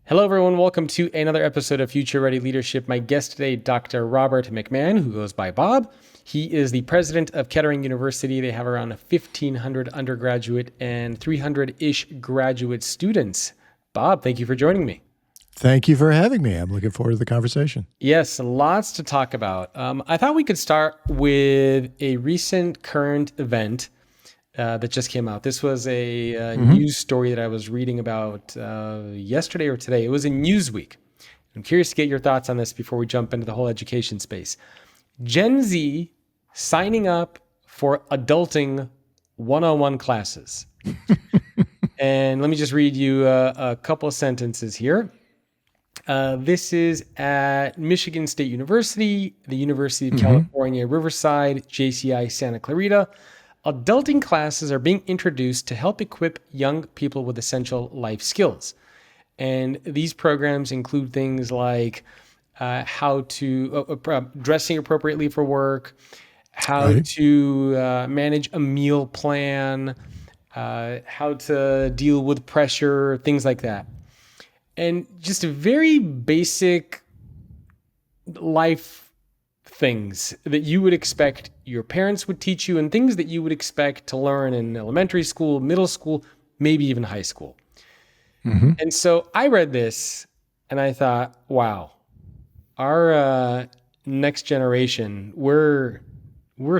Hello, everyone. Welcome to another episode of Future Ready Leadership. My guest today, Dr. Robert McMahan, who goes by Bob. He is the president of Kettering University. They have around 1,500 undergraduate and 300-ish graduate students. Bob, thank you for joining me. Thank you for having me. I'm looking forward to the conversation. Yes, lots to talk about. I thought we could start with a recent current event that just came out. This was a news story that I was reading about yesterday or today. It was in Newsweek. I'm curious to get your thoughts on this before we jump into the whole education space. Gen Z signing up for adulting one-on-one classes. And let me just read you a couple of sentences here. This is at Michigan State University, the University of California, Riverside, JCI, Santa Clarita. Adulting classes are being introduced to help equip young people with essential life skills. And these programs include things like how to dressing appropriately for work, how to manage a meal plan, how to deal with pressure, things like that. And just very basic life things that you would expect your parents would teach you and things that you would expect to learn in elementary school, middle school, maybe even high school. And so I read this and I thought, wow, our next generation, we're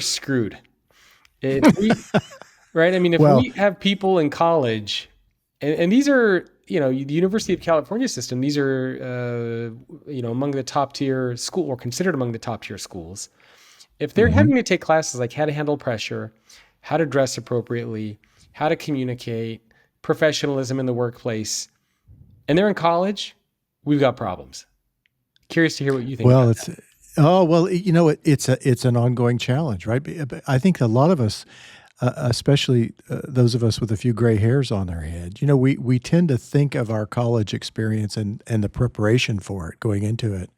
screwed. Right? I mean, if we have people in college, and these are, the University of California system, these are, among the top tier school or considered among the top tier schools. If they're having to take classes like how to handle pressure, how to dress appropriately, how to communicate, professionalism in the workplace, and they're in college, we've got problems. Curious to hear what you think about that. It's an ongoing challenge, right? I think a lot of us, especially those of us with a few gray hairs on their head, we tend to think of our college experience and the preparation for it, going into it,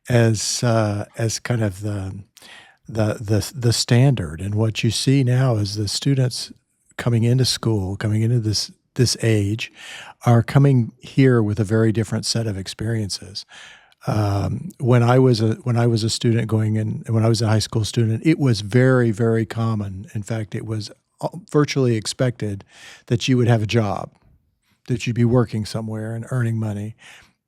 as kind of the standard. And what you see now is the students coming into school, coming into this age, are coming here with a very different set of experiences. When I was a student going in, when I was a high school student, it was very, very common. In fact, it was virtually expected that you would have a job, that you'd be working somewhere and earning money.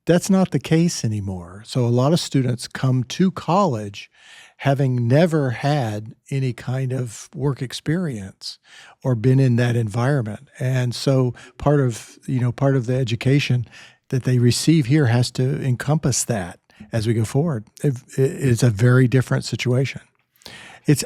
That's not the case anymore. So a lot of students come to college having never had any kind of work experience or been in that environment. And so part of the education that they receive here has to encompass that as we go forward. It's a very different situation.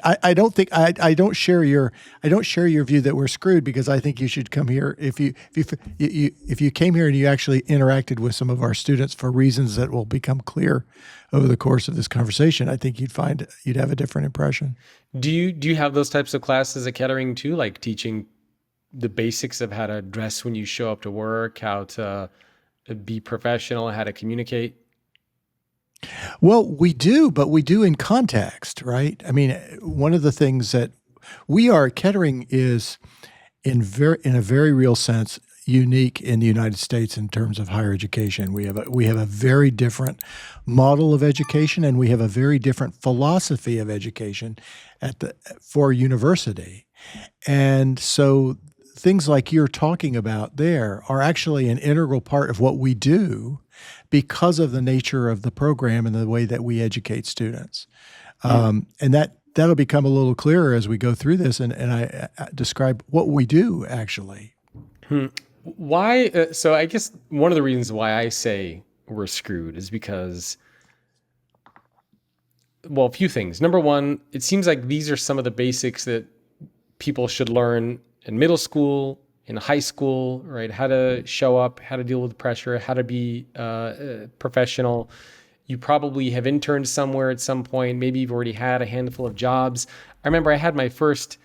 I don't share your view that we're screwed, because I think you should come here if you came here and you actually interacted with some of our students for reasons that will become clear over the course of this conversation. I think you'd have a different impression. Do you have those types of classes at Kettering too, like teaching the basics of how to dress when you show up to work, how to be professional, how to communicate? Well, we do, but we do in context, right? I mean, one of the things that Kettering is in a very real sense unique in the United States in terms of higher education. We have a very different model of education, and we have a very different philosophy of education for university. And so things like you're talking about there are actually an integral part of what we do because of the nature of the program and the way that we educate students. And that'll become a little clearer as we go through this and I describe what we do actually. Why? So I guess one of the reasons why I say we're screwed is because, well, a few things. Number one, it seems like these are some of the basics that people should learn in middle school, in high school, right? How to show up, how to deal with pressure, how to be professional. You probably have interned somewhere at some point. Maybe you've already had a handful of jobs. I remember I had my first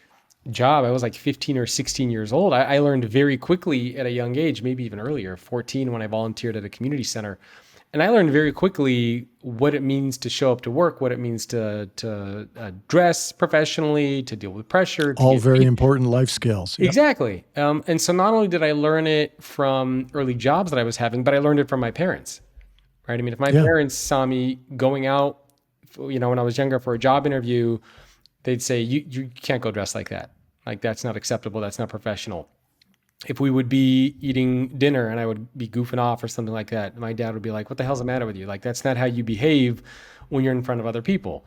job. I was like 15 or 16 years old. I learned very quickly at a young age, maybe even earlier, 14, when I volunteered at a community center. And I learned very quickly what it means to show up to work, what it means to dress professionally, to deal with pressure, to All get very important life skills. Yep. exactly. And so not only did I learn it from early jobs that I was having, but I learned it from my parents, right? I mean, if my Yeah. parents saw me going out, when I was younger for a job interview, they'd say, you can't go dressed like that. Like, that's not acceptable. That's not professional. If we would be eating dinner and I would be goofing off or something like that, my dad would be like, what the hell's the matter with you? Like, that's not how you behave when you're in front of other people.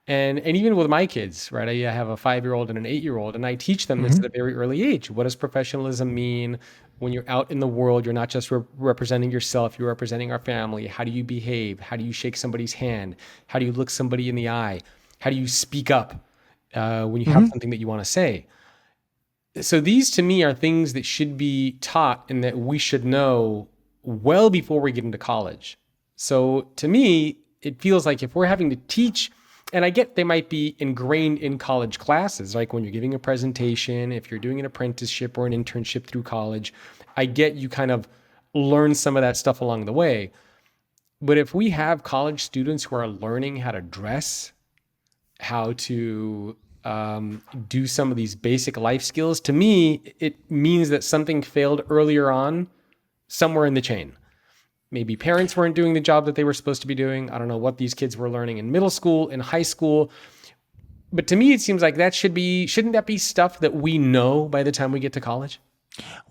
And even with my kids, right? I have a 5-year-old and an 8-year-old, and I teach them this at a very early age. What does professionalism mean? When you're out in the world, you're not just representing yourself, you're representing our family. How do you behave? How do you shake somebody's hand? How do you look somebody in the eye? How do you speak up when you have something that you want to say? So these to me are things that should be taught and that we should know well before we get into college. So to me, it feels like if we're having to teach, and I get they might be ingrained in college classes, like when you're giving a presentation, if you're doing an apprenticeship or an internship through college, I get you kind of learn some of that stuff along the way. But if we have college students who are learning how to dress, how to do some of these basic life skills, to me, it means that something failed earlier on somewhere in the chain. Maybe parents weren't doing the job that they were supposed to be doing. I don't know what these kids were learning in middle school, in high school. But to me, it seems like shouldn't that be stuff that we know by the time we get to college?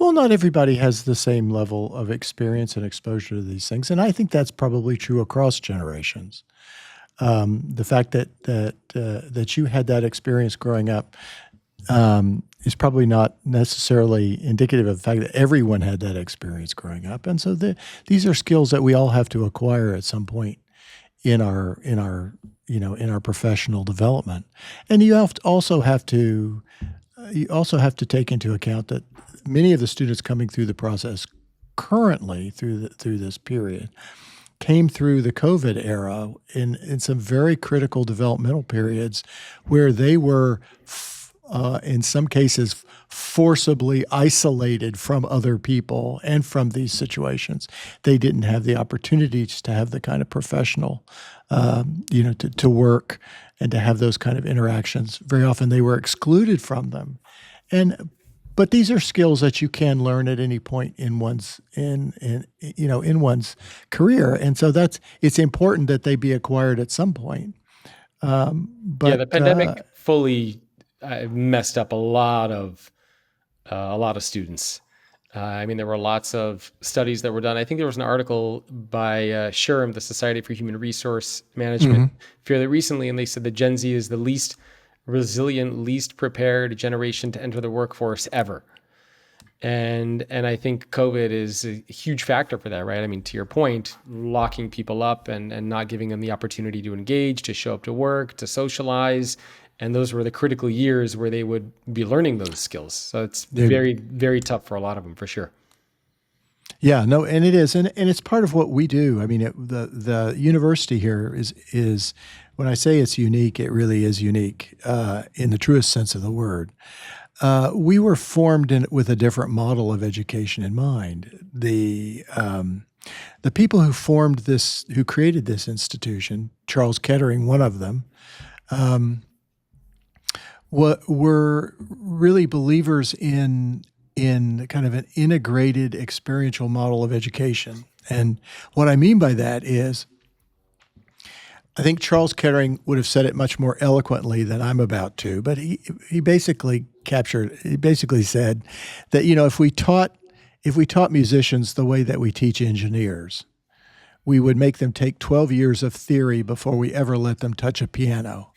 Well, not everybody has the same level of experience and exposure to these things, and I think that's probably true across generations. The fact that you had that experience growing up is probably not necessarily indicative of the fact that everyone had that experience growing up, and so these are skills that we all have to acquire at some point in our professional development. And also have to take into account that many of the students coming through the process currently through this period came through the COVID era in some very critical developmental periods where they were, in some cases, forcibly isolated from other people and from these situations. They didn't have the opportunities to have the kind of professional, to work and to have those kind of interactions. Very often they were excluded from them. But these are skills that you can learn at any point in one's career, and so it's important that they be acquired at some point. Yeah, the pandemic fully messed up a lot of students. I mean, there were lots of studies that were done. I think there was an article by SHRM, the Society for Human Resource Management, fairly recently, and they said that Gen Z is the least resilient, least prepared generation to enter the workforce ever. And I think COVID is a huge factor for that, right? I mean, to your point, locking people up and not giving them the opportunity to engage, to show up to work, to socialize. And those were the critical years where they would be learning those skills. So it's very, very tough for a lot of them, for sure. Yeah, no, and it is, and it's part of what we do. I mean, the university here is when I say it's unique, it really is unique in the truest sense of the word. We were formed with a different model of education in mind. The people who created this institution, Charles Kettering, one of them, were really believers in kind of an integrated experiential model of education. And what I mean by that is, I think Charles Kettering would have said it much more eloquently than I'm about to, but he basically said that, if we taught musicians the way that we teach engineers, we would make them take 12 years of theory before we ever let them touch a piano.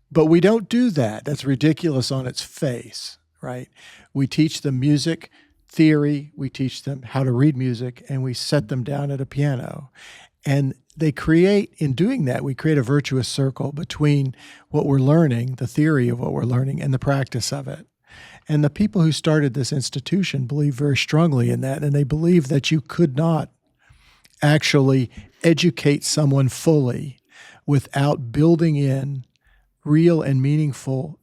But we don't do that. That's ridiculous on its face, right? We teach them music theory, we teach them how to read music, and we set them down at a piano. And in doing that, we create a virtuous circle between what we're learning, the theory of what we're learning, and the practice of it. And the people who started this institution believe very strongly in that, and they believe that you could not actually educate someone fully without building in real and meaningful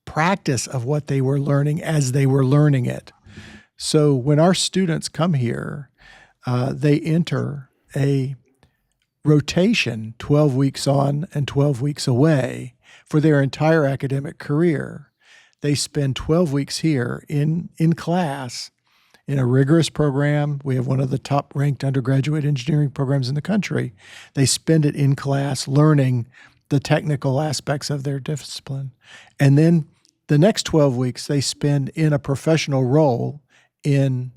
practice of what they were learning as they were learning it. So when our students come here, they enter a rotation 12 weeks on and 12 weeks away for their entire academic career. They spend 12 weeks here in class in a rigorous program. We have one of the top ranked undergraduate engineering programs in the country. They spend it in class learning the technical aspects of their discipline. And then the next 12 weeks they spend in a professional role in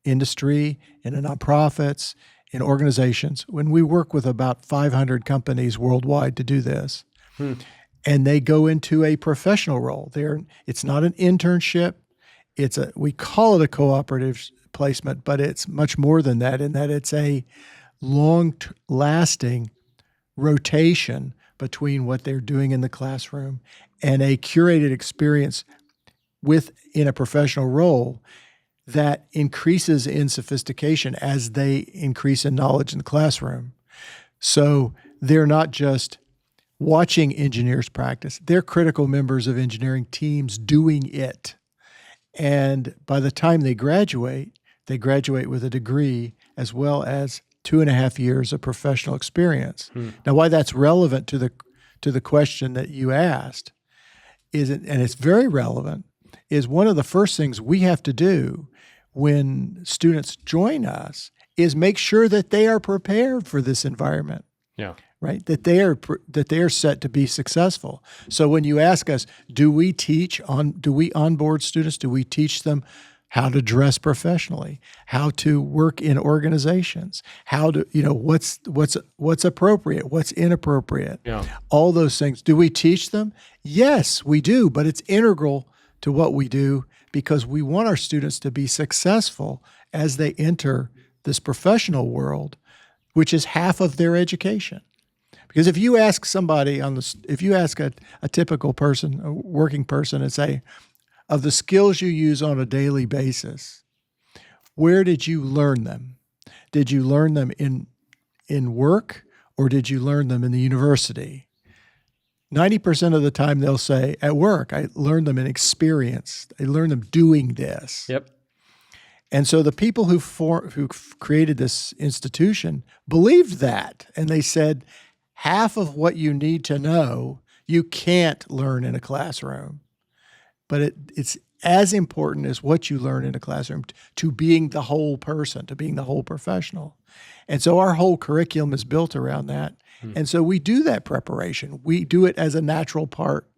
industry, in the nonprofits, in organizations. When we work with about 500 companies worldwide to do this, and they go into a professional role. It's not an internship. We call it a cooperative placement, but it's much more than that in that it's a long-lasting rotation between what they're doing in the classroom and a curated experience in a professional role that increases in sophistication as they increase in knowledge in the classroom. So they're not just watching engineers practice. They're critical members of engineering teams doing it. And by the time they graduate with a degree as well as 2.5 years of professional experience. Now, why that's relevant to the question that you asked and it's very relevant, is one of the first things we have to do when students join us is make sure that they are prepared for this environment. Yeah. Right? That they are set to be successful. So when you ask us, do we onboard students? Do we teach them how to dress professionally, how to work in organizations, how to, what's appropriate, what's inappropriate, all those things. Do we teach them? Yes, we do, but it's integral to what we do because we want our students to be successful as they enter this professional world, which is half of their education. Because if you ask somebody if you ask a typical person, a working person, and say, of the skills you use on a daily basis, where did you learn them? Did you learn them in work or did you learn them in the university? 90% of the time they'll say, at work, I learned them in experience. I learned them doing this. Yep. And so the people who created this institution believed that, and they said, half of what you need to know, you can't learn in a classroom. But it's as important as what you learn in a classroom to being the whole person, to being the whole professional. And so our whole curriculum is built around that. And so we do that preparation. We do it as a natural part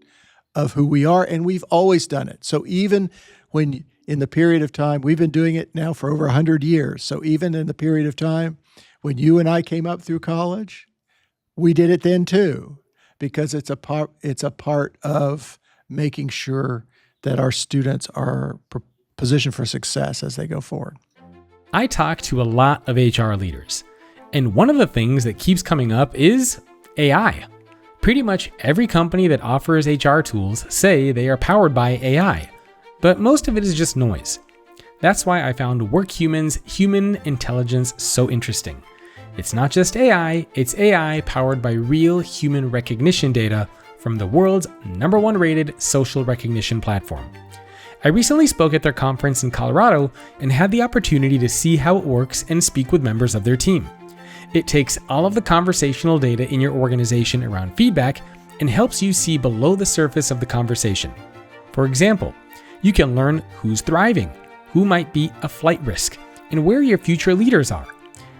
of who we are, and we've always done it. So even when in the period of time, we've been doing it now for over 100 years. So even in the period of time when you and I came up through college, we did it then too, because it's a part of making sure that our students are positioned for success as they go forward. I talk to a lot of HR leaders, and one of the things that keeps coming up is AI. Pretty much every company that offers HR tools say they are powered by AI, but most of it is just noise. That's why I found WorkHuman's human intelligence so interesting. It's not just AI, it's AI powered by real human recognition data from the world's #1 rated social recognition platform. I recently spoke at their conference in Colorado and had the opportunity to see how it works and speak with members of their team. It takes all of the conversational data in your organization around feedback and helps you see below the surface of the conversation. For example, you can learn who's thriving, who might be a flight risk, and where your future leaders are.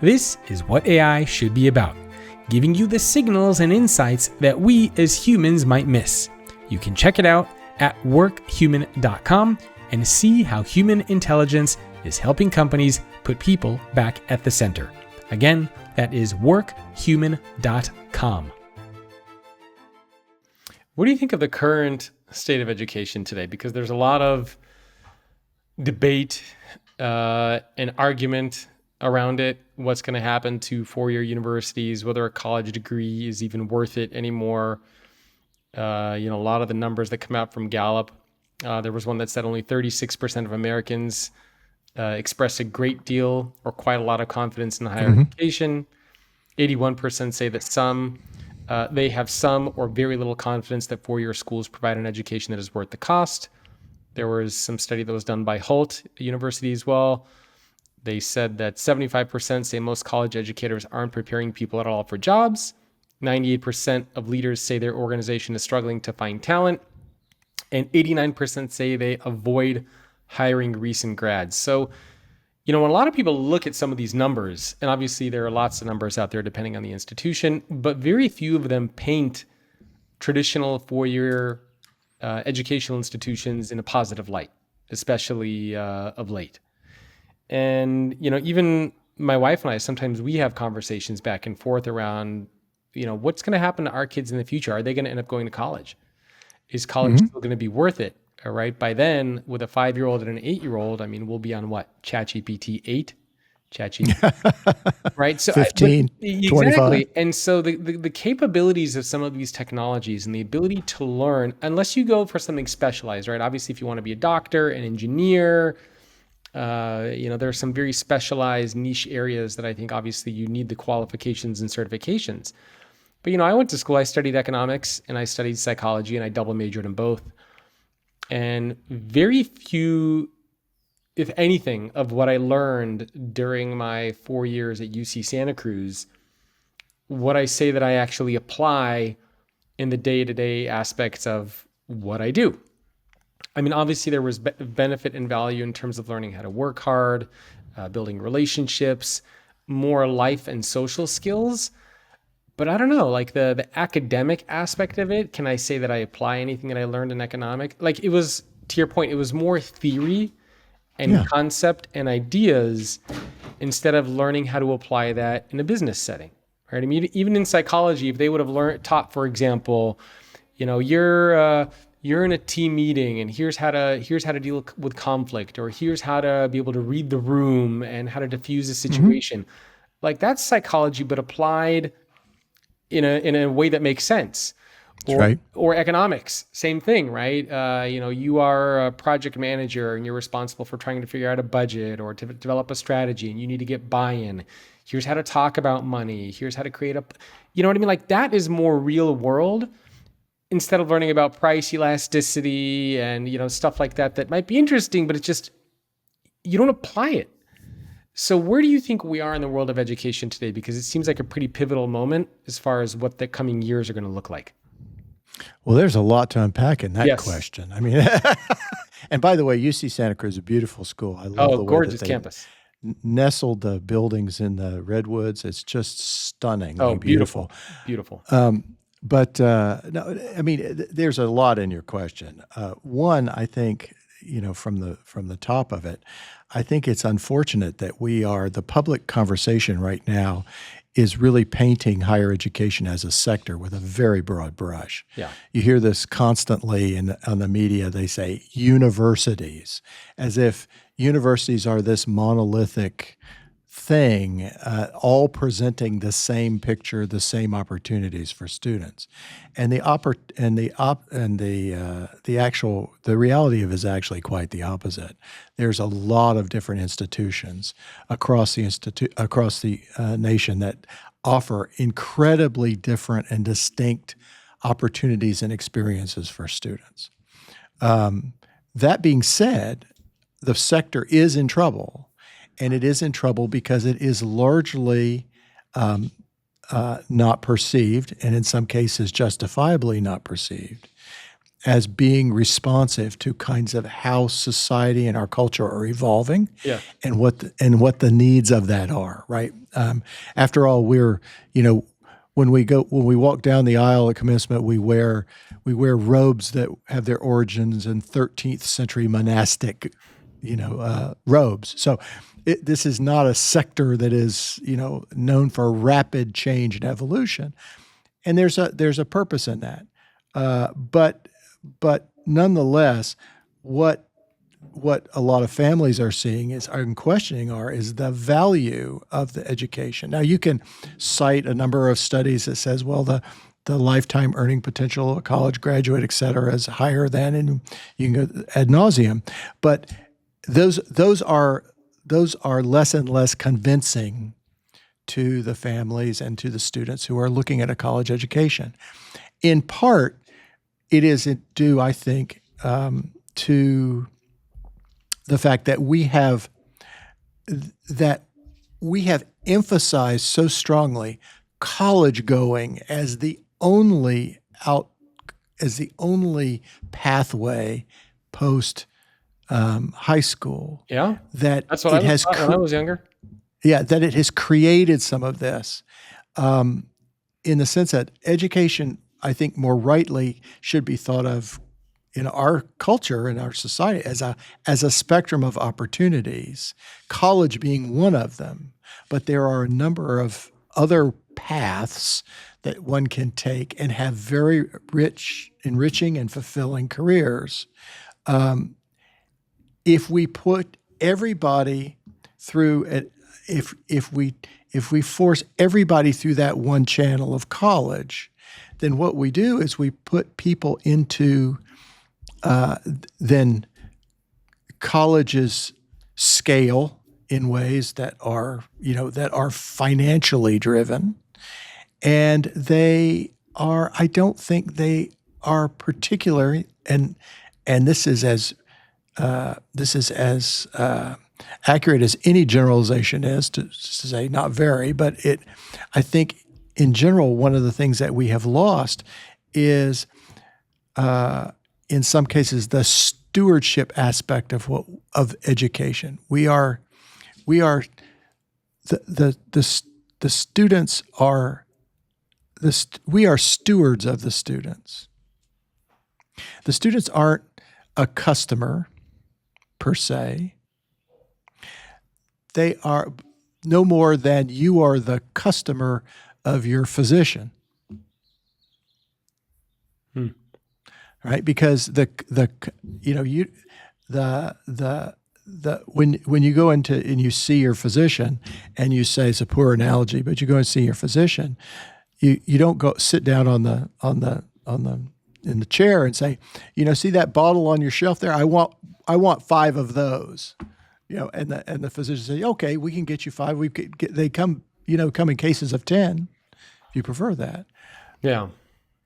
This is what AI should be about, giving you the signals and insights that we as humans might miss. You can check it out at workhuman.com and see how human intelligence is helping companies put people back at the center. Again, that is workhuman.com. What do you think of the current state of education today? Because there's a lot of debate and argument around it. What's going to happen to four-year universities, whether a college degree is even worth it anymore. A lot of the numbers that come out from Gallup, there was one that said only 36% of Americans express a great deal or quite a lot of confidence in higher education. 81% say that they have some or very little confidence that four-year schools provide an education that is worth the cost. There was some study that was done by Hult University as well They said that 75% say most college educators aren't preparing people at all for jobs. 98% of leaders say their organization is struggling to find talent. And 89% say they avoid hiring recent grads. So, when a lot of people look at some of these numbers, and obviously there are lots of numbers out there depending on the institution, but very few of them paint traditional four-year educational institutions in a positive light, especially of late. And, even my wife and I, sometimes we have conversations back and forth around, what's going to happen to our kids in the future? Are they going to end up going to college? Is college still going to be worth it? All right. By then, with a 5-year-old and an 8-year-old, I mean, we'll be on what? ChatGPT 8? ChatGPT, right? So 15, exactly. 25. And so the capabilities of some of these technologies and the ability to learn, unless you go for something specialized, right? Obviously, if you want to be a doctor, an engineer, there are some very specialized niche areas that I think obviously you need the qualifications and certifications. But, I went to school, I studied economics and I studied psychology, and I double majored in both. And very few, if anything, of what I learned during my 4 years at UC Santa Cruz, what I say that I actually apply in the day-to-day aspects of what I do. I mean, obviously there was benefit and value in terms of learning how to work hard, building relationships, more life and social skills. But I don't know, like the academic aspect of it, can I say that I apply anything that I learned in economic? Like it was, to your point, it was more theory and concept and ideas instead of learning how to apply that in a business setting, right? I mean, even in psychology, if they would have taught, for example, you're in a team meeting and here's how to deal with conflict, or here's how to be able to read the room and how to diffuse a situation. Like that's psychology, but applied in a way that makes sense. Or economics, same thing, right? You are a project manager and you're responsible for trying to figure out a budget or to develop a strategy, and you need to get buy-in. Here's how to talk about money. Here's how to create you know what I mean? Like that is more real world, instead of learning about price elasticity and, stuff like that might be interesting, but it's just, you don't apply it. So where do you think we are in the world of education today? Because it seems like a pretty pivotal moment as far as what the coming years are going to look like. Well, there's a lot to unpack in that question. I mean, and by the way, UC Santa Cruz is a beautiful school. I love the way gorgeous that they campus. Nestled the buildings in the redwoods. It's just stunning. Oh, beautiful. But no, I mean, there's a lot in your question. One, I think, from the top of it, I think it's unfortunate that the public conversation right now is really painting higher education as a sector with a very broad brush. Yeah. You hear this constantly on the media. They say universities, as if universities are this monolithic thing, all presenting the same picture, the same opportunities for students, and the reality of it is actually quite the opposite. There's a lot of different institutions across the nation that offer incredibly different and distinct opportunities and experiences for students. That being said, the sector is in trouble. And it is in trouble because it is largely not perceived, and in some cases justifiably not perceived, as being responsive to kinds of how society and our culture are evolving, and what the needs of that are. Right. After all, we're when we walk down the aisle at commencement, we wear robes that have their origins in 13th century monastic robes. So this is not a sector that is, known for rapid change and evolution. And there's a purpose in that. But nonetheless, what a lot of families are seeing is the value of the education. Now, you can cite a number of studies that says, well, the lifetime earning potential of a college graduate, et cetera, is higher than, and you can go ad nauseum. But those are less and less convincing to the families and to the students who are looking at a college education. In part, it is due, I think, to the fact that we have that we have emphasized so strongly college going as the only pathway post high school, Yeah. that That's what I it was has taught when I was younger. that it has created some of this, in the sense that education, I think, more rightly should be thought of in our culture, in our society, as a spectrum of opportunities, college being one of them. But there are a number of other paths that one can take and have very rich, enriching, and fulfilling careers. If we put everybody through it, if we force everybody through that one channel of college, then what we do is we put people into then colleges scale in ways that are financially driven, and I don't think they are particularly, and this is as accurate as any generalization is to say, not very, but I think in general, one of the things that we have lost is, in some cases, the stewardship aspect of education. We are the students are we are stewards of the students. The students aren't a customer per se. They are no more than you are the customer of your physician. Right? Because when you go into and you see your physician, and you say, it's a poor analogy, but you go and see your physician, you don't go sit down in the chair and say, see that bottle on your shelf there? I want 5 of those. And the physician says, okay, we can get you 5. They come in cases of 10, if you prefer that. Yeah.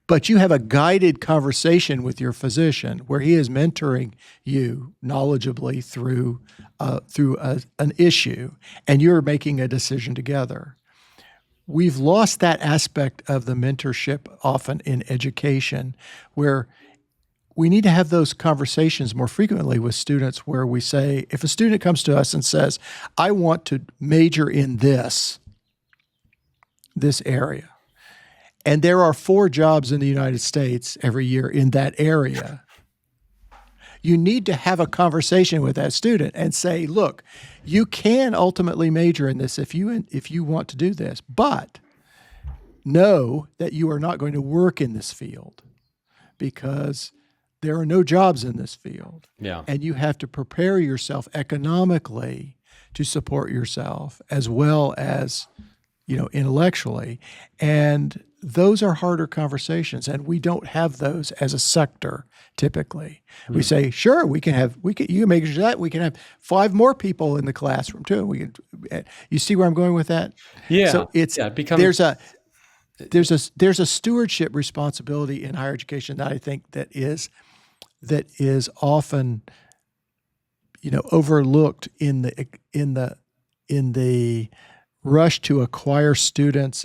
But you have a guided conversation with your physician where he is mentoring you knowledgeably through an issue, and you're making a decision together. We've lost that aspect of the mentorship often in education, where we need to have those conversations more frequently with students, where we say, if a student comes to us and says, I want to major in this area, and there are 4 jobs in the United States every year in that area, you need to have a conversation with that student and say, look, you can ultimately major in this if you want to do this, but know that you are not going to work in this field because there are no jobs in this field. Yeah. And you have to prepare yourself economically to support yourself as well as, intellectually. And those are harder conversations, and we don't have those as a sector typically. We say, sure, you can make sure that we can have 5 more people in the classroom too. You see where I'm going with that? Yeah. So there's a stewardship responsibility in higher education that I think that is often, overlooked in the rush to acquire students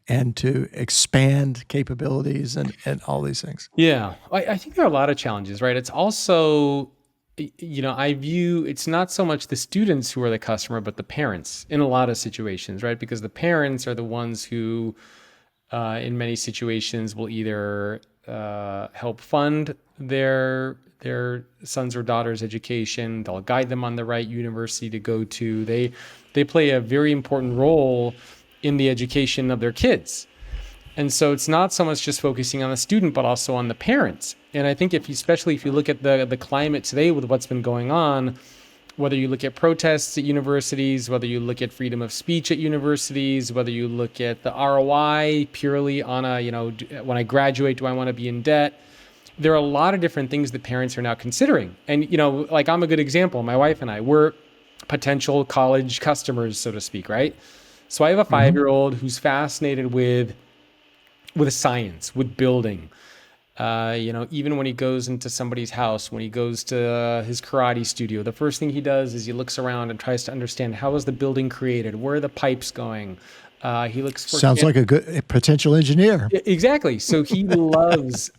and to expand capabilities and all these things. Yeah. I think there are a lot of challenges, right? It's also, I view it's not so much the students who are the customer, but the parents in a lot of situations, right? Because the parents are the ones who, in many situations, will either help fund their sons or daughters' education. They'll guide them on the right university to go to. They play a very important role in the education of their kids. And so it's not so much just focusing on the student, but also on the parents. And I think especially if you look at the climate today with what's been going on, whether you look at protests at universities, whether you look at freedom of speech at universities, whether you look at the ROI purely on when I graduate, do I want to be in debt? There are a lot of different things that parents are now considering. And, I'm a good example. My wife and I, we're potential college customers, so to speak, right? So I have a 5-year-old who's fascinated with science, with building. Even when he goes into somebody's house, when he goes to his karate studio, the first thing he does is he looks around and tries to understand how is the building created, where are the pipes going. He looks for Sounds like a good potential engineer. exactly. So he loves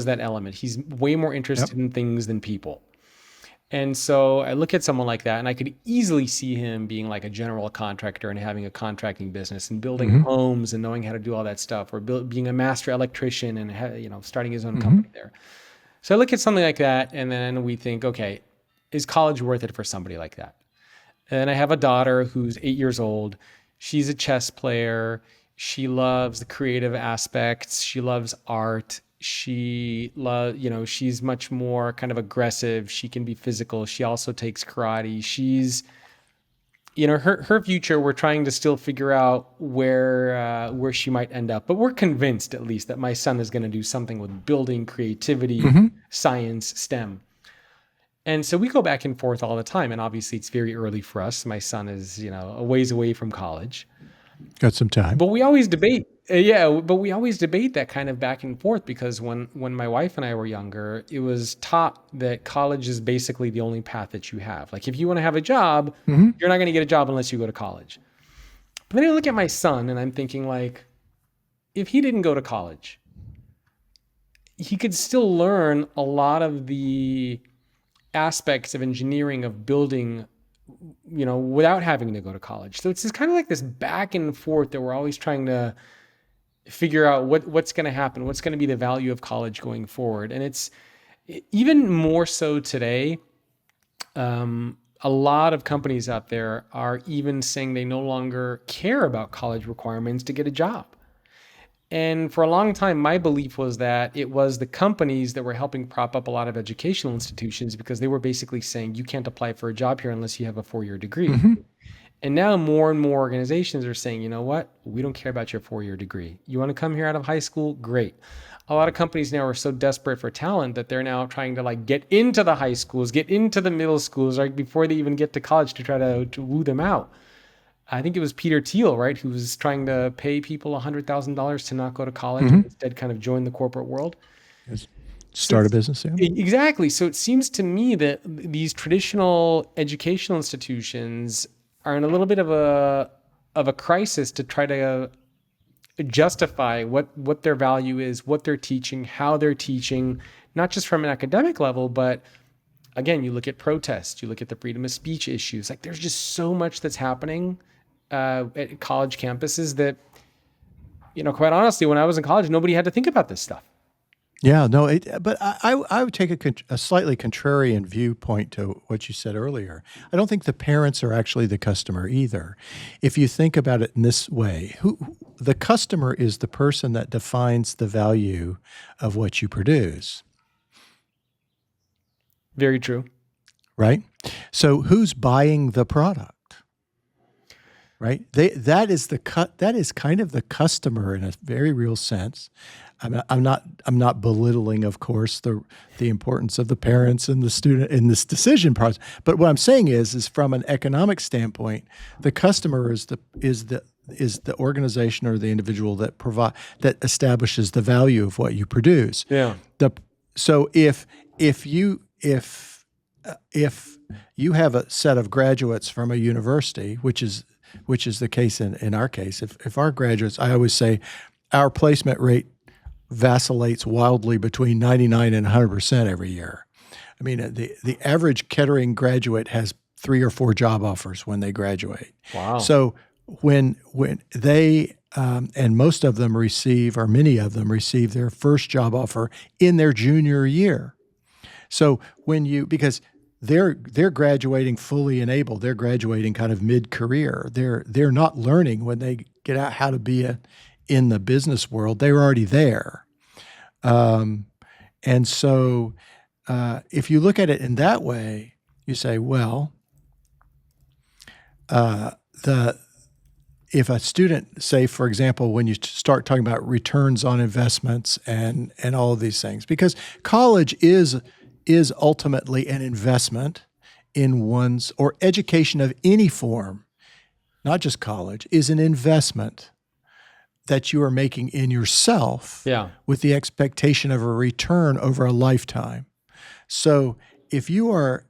that element. He's way more Yep. interested in things than people. And so I look at someone like that, and I could easily see him being like a general contractor and having a contracting business and building Hmm. homes and knowing how to do all that stuff, or being a master electrician and starting his own Hmm. company there. So I look at something like that, and then we think, okay, is college worth it for somebody like that? And I have a daughter who's 8 years old. She's a chess player. She loves the creative aspects. She loves art. She's much more kind of aggressive. She can be physical. She also takes karate. Her future, we're trying to still figure out where she might end up. But we're convinced, at least, that my son is going to do something with building, creativity, Hmm. science, STEM. And so we go back and forth all the time. And obviously, it's very early for us. My son is, a ways away from college. Got some time. But we always debate. Yeah, but we always debate that kind of back and forth because when my wife and I were younger, it was taught that college is basically the only path that you have. Like if you want to have a job, Hmm. you're not going to get a job unless you go to college. But then I look at my son and I'm thinking like, if he didn't go to college, he could still learn a lot of the aspects of engineering, of building, without having to go to college. So it's just kind of like this back and forth that we're always trying to figure out what's going to happen, what's going to be the value of college going forward. And it's even more so today. A lot of companies out there are even saying they no longer care about college requirements to get a job. And for a long time, my belief was that it was the companies that were helping prop up a lot of educational institutions because they were basically saying you can't apply for a job here unless you have a 4-year degree. Hmm. And now more and more organizations are saying, you know what? We don't care about your 4-year degree. You want to come here out of high school? Great. A lot of companies now are so desperate for talent that they're now trying to like get into the high schools, get into the middle schools, like before they even get to college to try to woo them out. I think it was Peter Thiel, right, who was trying to pay people $100,000 to not go to college and Hmm. instead kind of join the corporate world. So Start a business. Yeah. exactly. So it seems to me that these traditional educational institutions are in a little bit of a crisis to try to justify what their value is, what they're teaching, how they're teaching, not just from an academic level, but again, you look at protests, you look at the freedom of speech issues. Like there's just so much that's happening at college campuses that, quite honestly, when I was in college, nobody had to think about this stuff. Yeah, no, but I would take a slightly contrarian viewpoint to what you said earlier. I don't think the parents are actually the customer either. If you think about it in this way, the customer is the person that defines the value of what you produce, Very true. right? So who's buying the product? Right? That is kind of the customer in a very real sense. I'm not belittling, of course, the importance of the parents and the student in this decision process. But what I'm saying is from an economic standpoint, the customer is the organization or the individual that establishes the value of what you produce. Yeah. So if you have a set of graduates from a university, which is the case in our case. If our graduates, I always say our placement rate vacillates wildly between 99 and 100% every year. I mean, the average Kettering graduate has 3 or 4 job offers when they graduate. Wow. So when they and most of them receive, or many of them receive, their first job offer in their junior year. So because they're graduating fully enabled, they're graduating kind of mid-career. They're not learning when they get out how to be in the business world. They're already there, and so if you look at it in that way, you say, well, if a student, say, for example, when you start talking about returns on investments and all of these things, because college is ultimately an investment in or education of any form, not just college, is an investment that you are making in yourself Yeah. with the expectation of a return over a lifetime. So if you are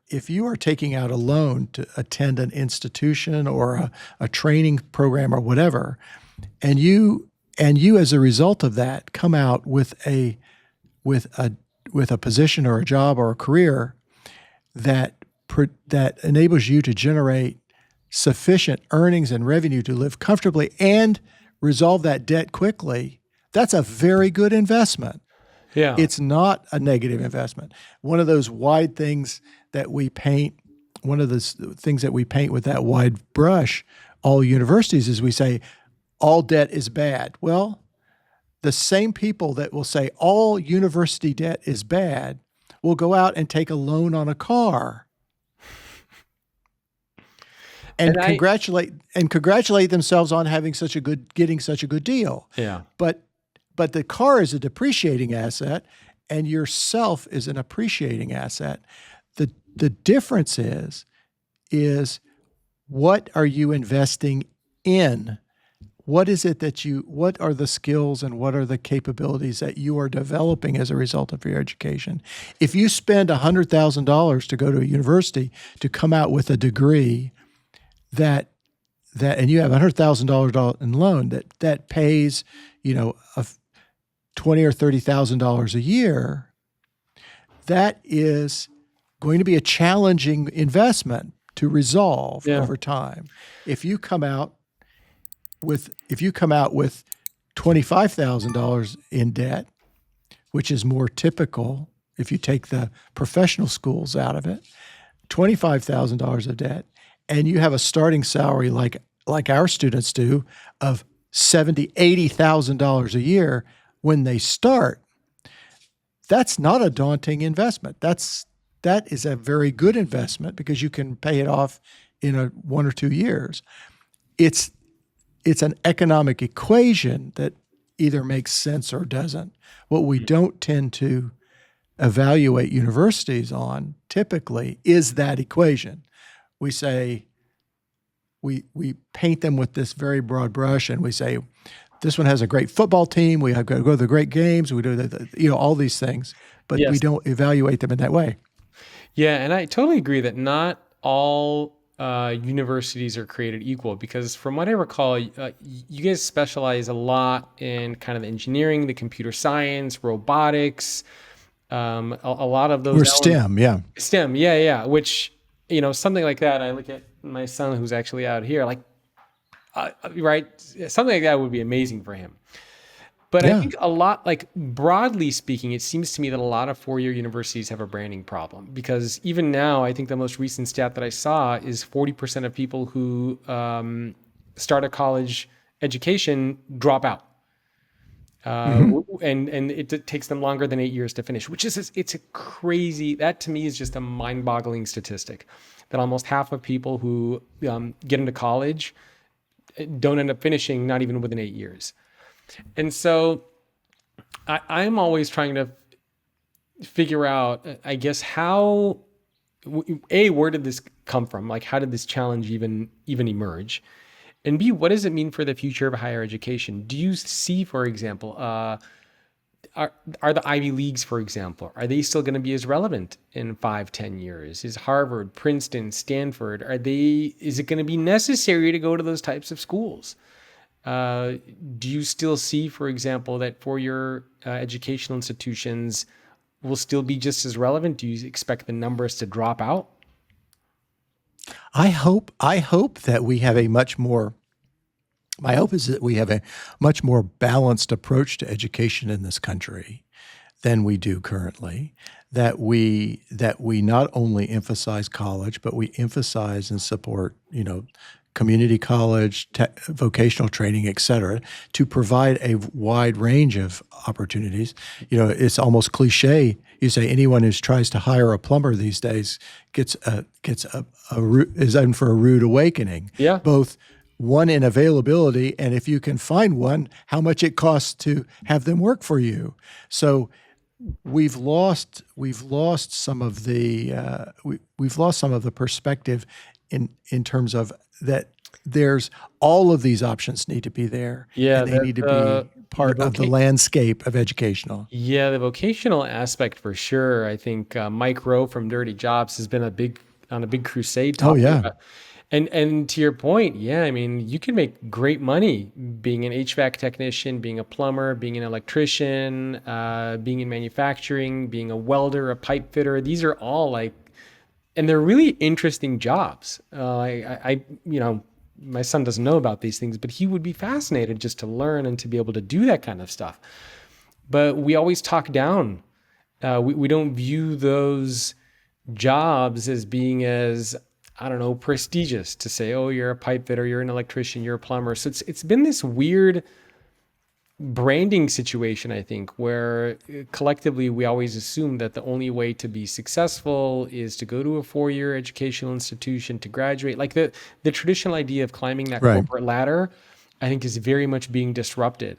taking out a loan to attend an institution or a training program or whatever, and you as a result of that come out with a position or a job or a career that enables you to generate sufficient earnings and revenue to live comfortably and resolve that debt quickly, that's a very good investment. Yeah. It's not a negative investment. One of those wide things that we paint, one of the things that we paint with that wide brush, all universities, is we say all debt is bad. Well, the same people that will say all university debt is bad will go out and take a loan on a car and And I, congratulate themselves on getting such a good deal. yeah. But the car is a depreciating asset and yourself is an appreciating asset. The difference is what are you investing in? What is it what are the skills and what are the capabilities that you are developing as a result of your education? If you spend $100,000 to go to a university to come out with a degree and you have $100,000 in loan that pays, $20,000 or $30,000 a year, that is going to be a challenging investment to resolve over time. If you come out with $25,000 in debt, which is more typical if you take the professional schools out of it, $25,000 of debt, and you have a starting salary like our students do of $70,000, $80,000 a year when they start, that's not a daunting investment. That is a very good investment because you can pay it off in 1 or 2 years. It's an economic equation that either makes sense or doesn't. What we don't tend to evaluate universities on typically is that equation. We say, we paint them with this very broad brush and we say, this one has a great football team. We have got to go to the great games. We do all these things, but we don't evaluate them in that way. Yeah, and I totally agree that not all universities are created equal because from what I recall, you guys specialize a lot in kind of engineering, the computer science, robotics, a lot of those. We're STEM, yeah. STEM, yeah. Which, something like that, I look at my son who's actually out here, like, right? Something like that would be amazing for him. But I think a lot, like broadly speaking, it seems to me that a lot of four-year universities have a branding problem because even now, I think the most recent stat that I saw is 40% of people who start a college education drop out. And it takes them longer than 8 years to finish, which is, it's a crazy, that to me is just a mind-boggling statistic that almost half of people who get into college don't end up finishing not even within 8 years. And so I'm always trying to figure out, I guess, where did this come from? Like, how did this challenge even emerge? And B, what does it mean for the future of higher education? Do you see, for example, are the Ivy Leagues, for example, are they still going to be as relevant in 5-10 years? Is Harvard, Princeton, Stanford, is it going to be necessary to go to those types of schools? Do you still see, for example, that four-year educational institutions will still be just as relevant? Do you expect the numbers to drop out? I hope that we have my hope is that we have a much more balanced approach to education in this country than we do currently. That we not only emphasize college, but we emphasize and support, community college, vocational training, et cetera, to provide a wide range of opportunities. It's almost cliche. You say anyone who tries to hire a plumber these days is in for a rude awakening. Yeah. Both one in availability, and if you can find one, how much it costs to have them work for you. So we've lost some of the perspective in terms of that there's all of these options need to be there, Yeah, and they need to be the part of the landscape of educational. yeah, the vocational aspect for sure. I think Mike Rowe from Dirty Jobs has been on a big crusade Oh talking yeah, about. And to your point, yeah, I mean, you can make great money being an HVAC technician, being a plumber, being an electrician, being in manufacturing, being a welder, a pipe fitter. These are all like, and they're really interesting jobs. My son doesn't know about these things, but he would be fascinated just to learn and to be able to do that kind of stuff. But we always talk down. We don't view those jobs as being as, I don't know, prestigious to say, oh, you're a pipe fitter, you're an electrician, you're a plumber. So it's been this weird branding situation, I think, where collectively we always assume that the only way to be successful is to go to a 4-year educational institution to graduate. Like the traditional idea of climbing that right. corporate ladder, I think is very much being disrupted.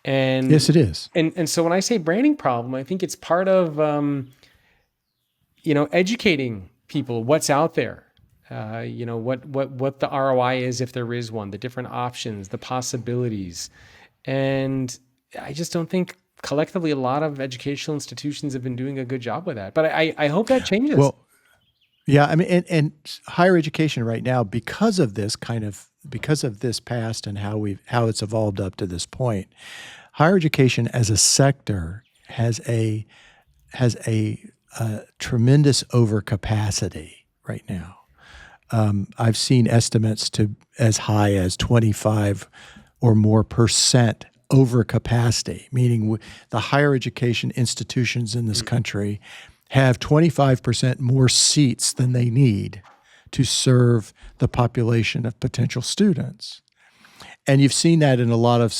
Yes, And it is. and so when I say branding problem, I think it's part of educating people what's out there. What the ROI is if there is one, the different options, the possibilities. And I just don't think collectively a lot of educational institutions have been doing a good job with that. But I hope that changes. Well, yeah, I mean, and higher education right now, because of this past and how it's evolved up to this point, higher education as a sector has a tremendous overcapacity right now. I've seen estimates to as high as 25 or more percent overcapacity, meaning the higher education institutions in this country have 25% more seats than they need to serve the population of potential students. And you've seen that in a lot of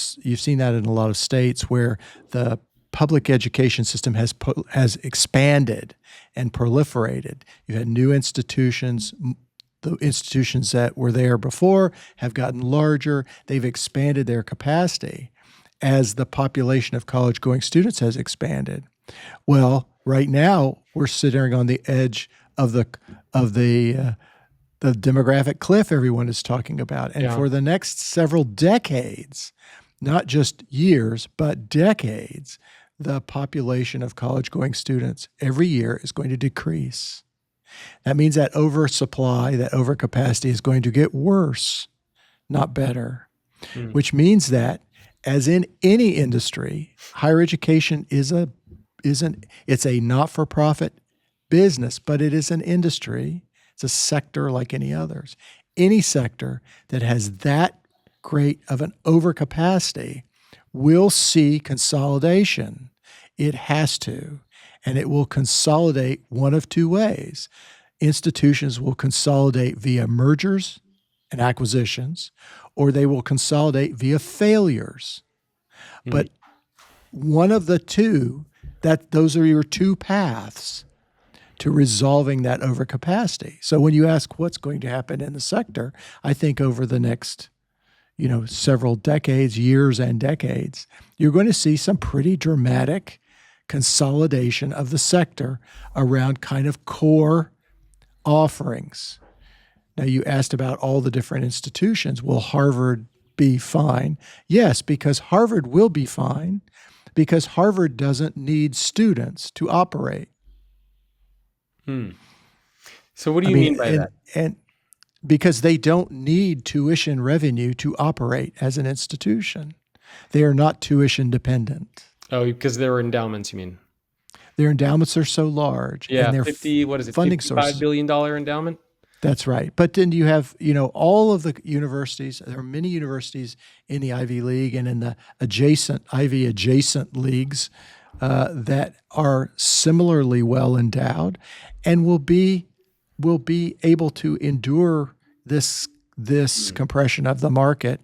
states where the public education system has expanded and proliferated. You've had new institutions. The institutions that were there before have gotten larger. They've expanded their capacity as the population of college-going students has expanded. Well, right now we're sitting on the edge of the demographic cliff everyone is talking about, and Yeah. for the next several decades, not just years but decades, the population of college-going students every year is going to decrease. That means that oversupply, that overcapacity is going to get worse, not better, Mm. which means that, as in any industry, higher education it's a not-for-profit business, but it is an industry. It's a sector like any others. Any sector that has that great of an overcapacity will see consolidation. It has to, and it will consolidate one of two ways. Institutions will consolidate via mergers and acquisitions, or they will consolidate via failures. But one of the two, those are your two paths to resolving that overcapacity. So when you ask what's going to happen in the sector, I think over the next several decades, years and decades, you're going to see some pretty dramatic consolidation of the sector around kind of core offerings. Now, you asked about all the different institutions. Will Harvard be fine? Yes, because Harvard will be fine, because Harvard doesn't need students to operate. So what do you mean by that? And because they don't need tuition revenue to operate as an institution. They are not tuition dependent. Oh, because there were endowments, you mean? Their endowments are so large, Yeah, and their funding $55 sources. billion endowment? That's right. But then you have, all of the universities. There are many universities in the Ivy League and in the Ivy adjacent leagues that are similarly well endowed and will be able to endure this compression of the market,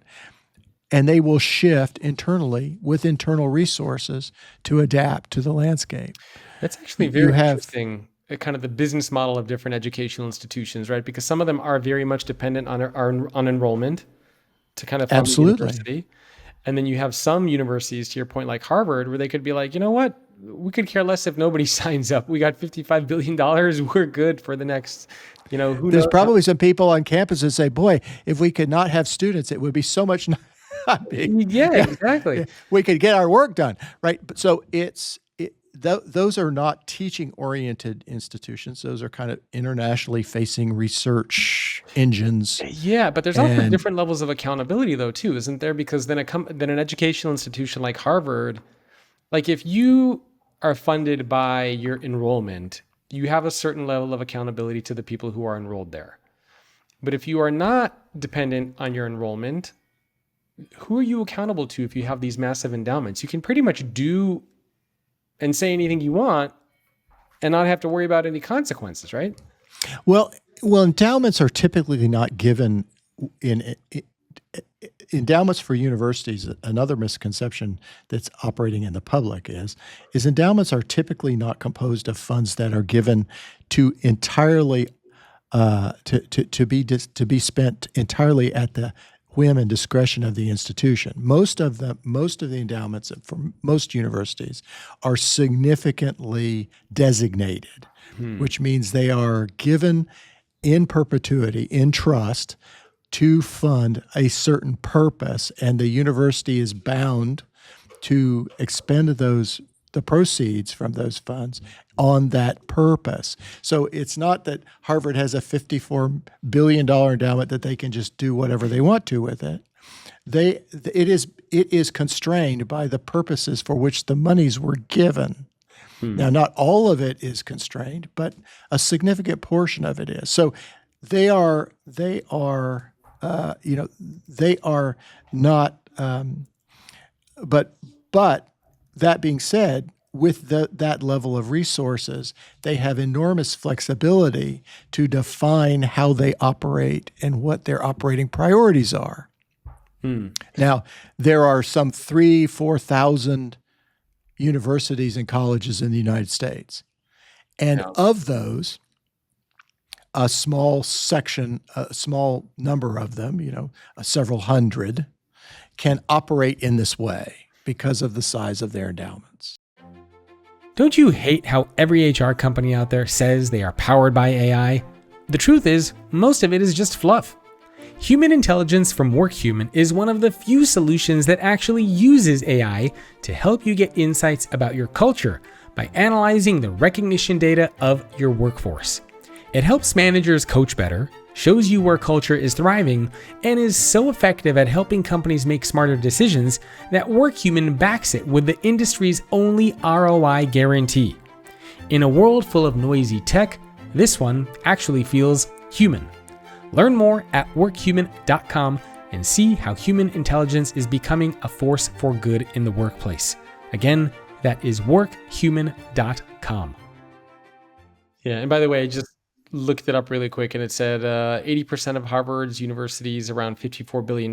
and they will shift internally with internal resources to adapt to the landscape. That's actually very interesting, kind of the business model of different educational institutions, right? Because some of them are very much dependent on enrollment to kind of fund the university. And then you have some universities, to your point, like Harvard, where they could be like, you know what? we could care less if nobody signs up. We got $55 billion. We're good for the next, who There's knows? probably some people on campus that say, boy, if we could not have students, it would be so much not big. Yeah, exactly. We could get our work done, right? But so those are not teaching-oriented institutions. Those are kind of internationally facing research engines. Yeah, but there's also different levels of accountability, though, too, isn't there? Because then an educational institution like Harvard, like if you are funded by your enrollment, you have a certain level of accountability to the people who are enrolled there. But if you are not dependent on your enrollment, who are you accountable to if you have these massive endowments? You can pretty much do and say anything you want and not have to worry about any consequences, right? Well, endowments are typically not given in endowments for universities. Another misconception that's operating in the public is endowments are typically not composed of funds that are given to entirely to be spent entirely at the whim and discretion of the institution. Most of the endowments for most universities are significantly designated, which means they are given in perpetuity, in trust, to fund a certain purpose, and the university is bound to expend the proceeds from those funds on that purpose. So it's not that Harvard has a $54 billion endowment that they can just do whatever they want to with it. It is constrained by the purposes for which the monies were given. Now, not all of it is constrained, but a significant portion of it is. So they are not. But that being said, with that level of resources, they have enormous flexibility to define how they operate and what their operating priorities are. Now, there are some 4,000 universities and colleges in the United States. And of those, a small number of them, several hundred, can operate in this way because of the size of their endowments. Don't you hate how every HR company out there says they are powered by AI? The truth is, most of it is just fluff. Human Intelligence from WorkHuman is one of the few solutions that actually uses AI to help you get insights about your culture by analyzing the recognition data of your workforce. It helps managers coach better, shows you where culture is thriving, and is so effective at helping companies make smarter decisions that WorkHuman backs it with the industry's only ROI guarantee. In a world full of noisy tech, this one actually feels human. Learn more at workhuman.com and see how human intelligence is becoming a force for good in the workplace. Again, that is workhuman.com. Yeah, and by the way, I just looked it up really quick, and it said 80% of Harvard's university's around $54 billion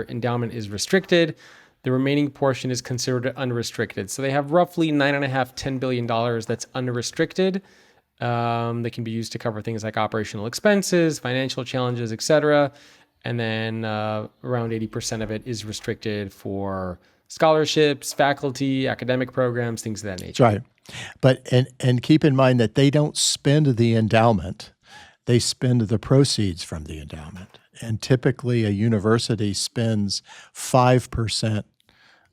endowment is restricted. The remaining portion is considered unrestricted. So they have roughly $9.5–10 billion that's unrestricted. They can be used to cover things like operational expenses, financial challenges, etc. And then around 80% of it is restricted for scholarships, faculty, academic programs, things of that nature. That's right. But and keep in mind that they don't spend the endowment; they spend the proceeds from the endowment. And typically, a university spends 5%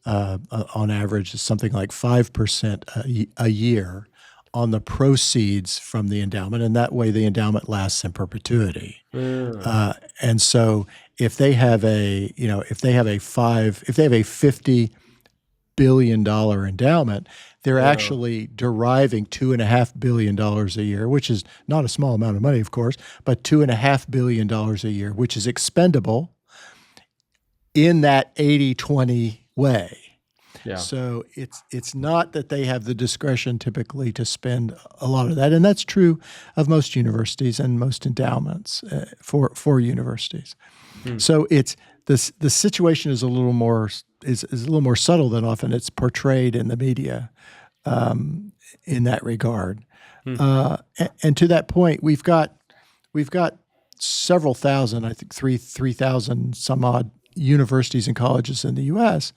on average, something like 5% a year on the proceeds from the endowment, and that way the endowment lasts in perpetuity. And so, if they have a $50 billion endowment, they're actually deriving $2.5 billion a year, which is not a small amount of money, of course, but $2.5 billion a year, which is expendable in that 80-20 way. Yeah. So it's not that they have the discretion typically to spend a lot of that, and that's true of most universities and most endowments for universities. So it's the situation is a little more subtle than often it's portrayed in the media in that regard. And to that point, we've got several thousand, I think 3,000 some odd universities and colleges in the U.S.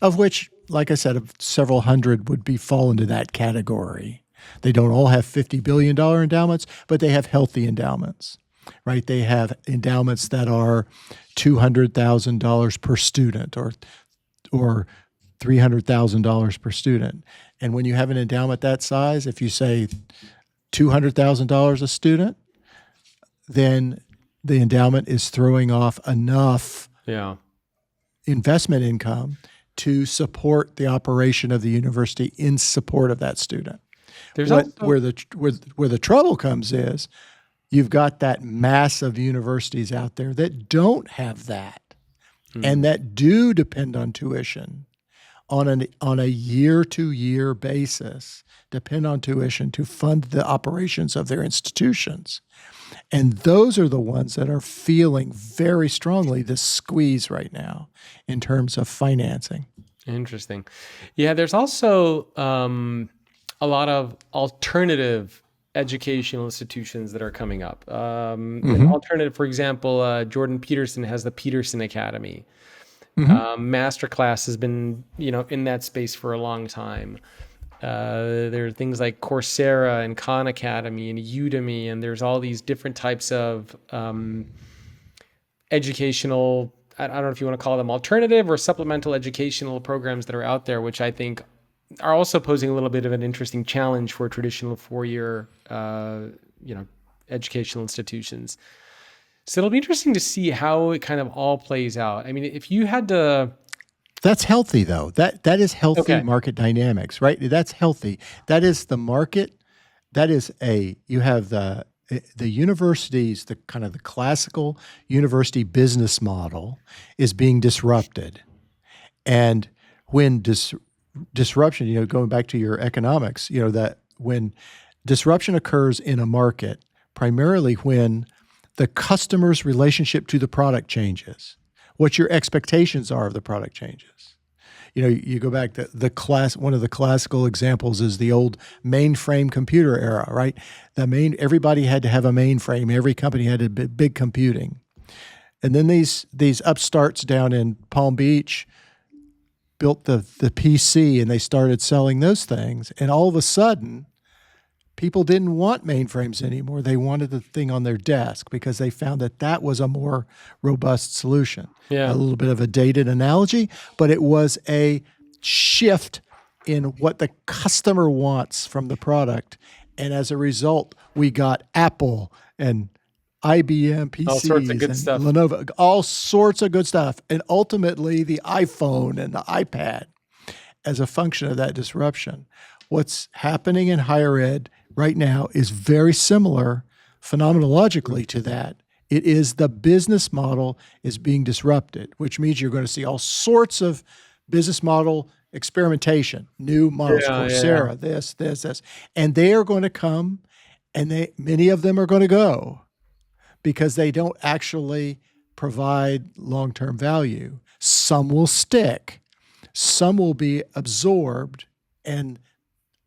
of which, like I said, several hundred would fall into that category. They don't all have $50 billion endowments, but they have healthy endowments, right? They have endowments that are $200,000 per student or $300,000 per student. And when you have an endowment that size, if you say $200,000 a student, then the endowment is throwing off enough Yeah. investment income to support the operation of the university in support of that student. There's also, Where the trouble comes is you've got that mass of universities out there that don't have that and that do depend on tuition on a year-to-year basis, depend on tuition to fund the operations of their institutions. And those are the ones that are feeling very strongly this squeeze right now in terms of financing. Interesting. Yeah, there's also a lot of alternative educational institutions that are coming up. An alternative, for example, Jordan Peterson has the Peterson Academy. Masterclass has been, in that space for a long time. There are things like Coursera and Khan Academy and Udemy, and there's all these different types of educational, I don't know if you want to call them alternative or supplemental educational programs that are out there, which I think are also posing a little bit of an interesting challenge for traditional four-year, educational institutions. So it'll be interesting to see how it kind of all plays out. I mean, if you had to... That's healthy, though. That is healthy Okay. market dynamics, right? That's healthy. That is the market. You have the universities, the kind of the classical university business model is being disrupted. And when disruption, going back to your economics, that when disruption occurs in a market, primarily when the customer's relationship to the product changes, what your expectations are of the product changes. You go back to one of the classical examples is the old mainframe computer era, right? Everybody had to have a mainframe. Every company had a big computing. And then these upstarts down in Palm Beach built the PC and they started selling those things. And all of a sudden, people didn't want mainframes anymore. They wanted the thing on their desk because they found that was a more robust solution. Yeah. A little bit of a dated analogy, but it was a shift in what the customer wants from the product. And as a result, we got Apple and IBM PCs All sorts of good and stuff. Lenovo, all sorts of good stuff. And ultimately, the iPhone and the iPad as a function of that disruption. What's happening in higher ed right now is very similar phenomenologically to that. It is the business model is being disrupted, which means you're going to see all sorts of business model experimentation, new models, Coursera, this. And they are going to come and many of them are going to go because they don't actually provide long-term value. Some will stick. Some will be absorbed, and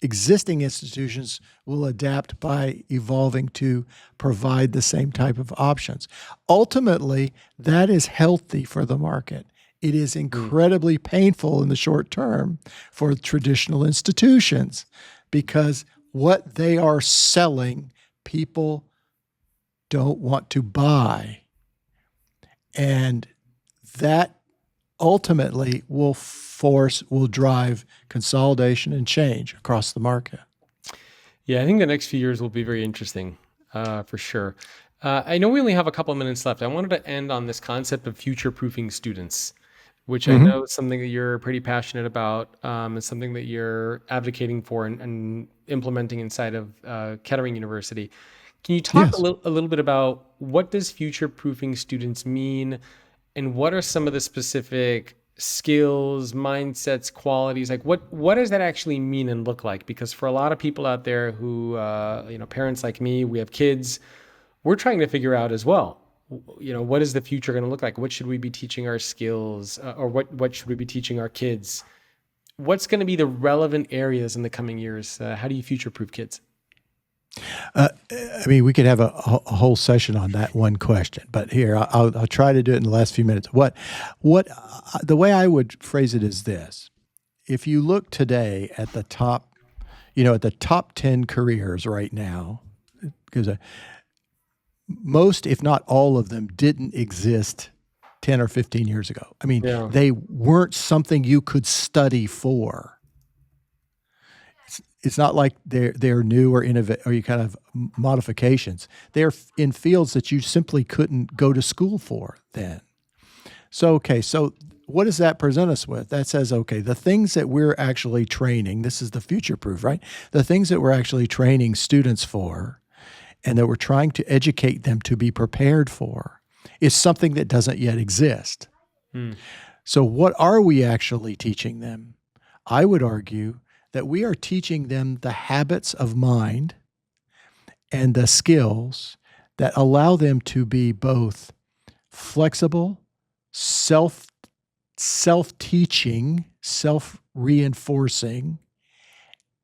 existing institutions will adapt by evolving to provide the same type of options. Ultimately, that is healthy for the market. It is incredibly painful in the short term for traditional institutions because what they are selling, people don't want to buy. And that ultimately will drive consolidation and change across the market. Yeah, I think the next few years will be very interesting, for sure. I know we only have a couple of minutes left. I wanted to end on this concept of future-proofing students, which I know is something that you're pretty passionate about, and something that you're advocating for and implementing inside of Kettering University. Can you talk Yes. a little bit about what does future-proofing students mean, and what are some of the specific skills, mindsets, qualities? Like what does that actually mean and look like? Because for a lot of people out there who, parents like me, we have kids, we're trying to figure out as well, what is the future going to look like? What should we be teaching our skills, or what should we be teaching our kids? What's going to be the relevant areas in the coming years? How do you future-proof kids? I mean, we could have a whole session on that one question, but here I'll try to do it in the last few minutes. The way I would phrase it is this: if you look today at the top, at the top 10 careers right now, because most, if not all of them, didn't exist 10 or 15 years ago. I mean, Yeah. they weren't something you could study for. It's not like they're new or innovative or you kind of modifications. They're in fields that you simply couldn't go to school for then. So what does that present us with? That says, okay, the things that we're actually training, this is the future proof, right? The things that we're actually training students for and that we're trying to educate them to be prepared for is something that doesn't yet exist. Hmm. So what are we actually teaching them? I would argue that we are teaching them the habits of mind and the skills that allow them to be both flexible, self-teaching, self-reinforcing,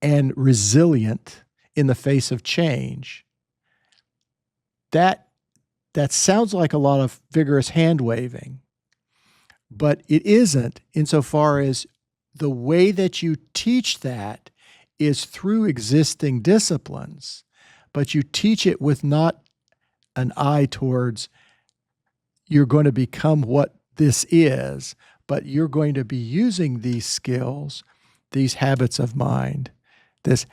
and resilient in the face of change. That sounds like a lot of vigorous hand waving, but it isn't insofar as the way that you teach that is through existing disciplines, but you teach it with not an eye towards you're going to become what this is, but you're going to be using these skills, these habits of mind, this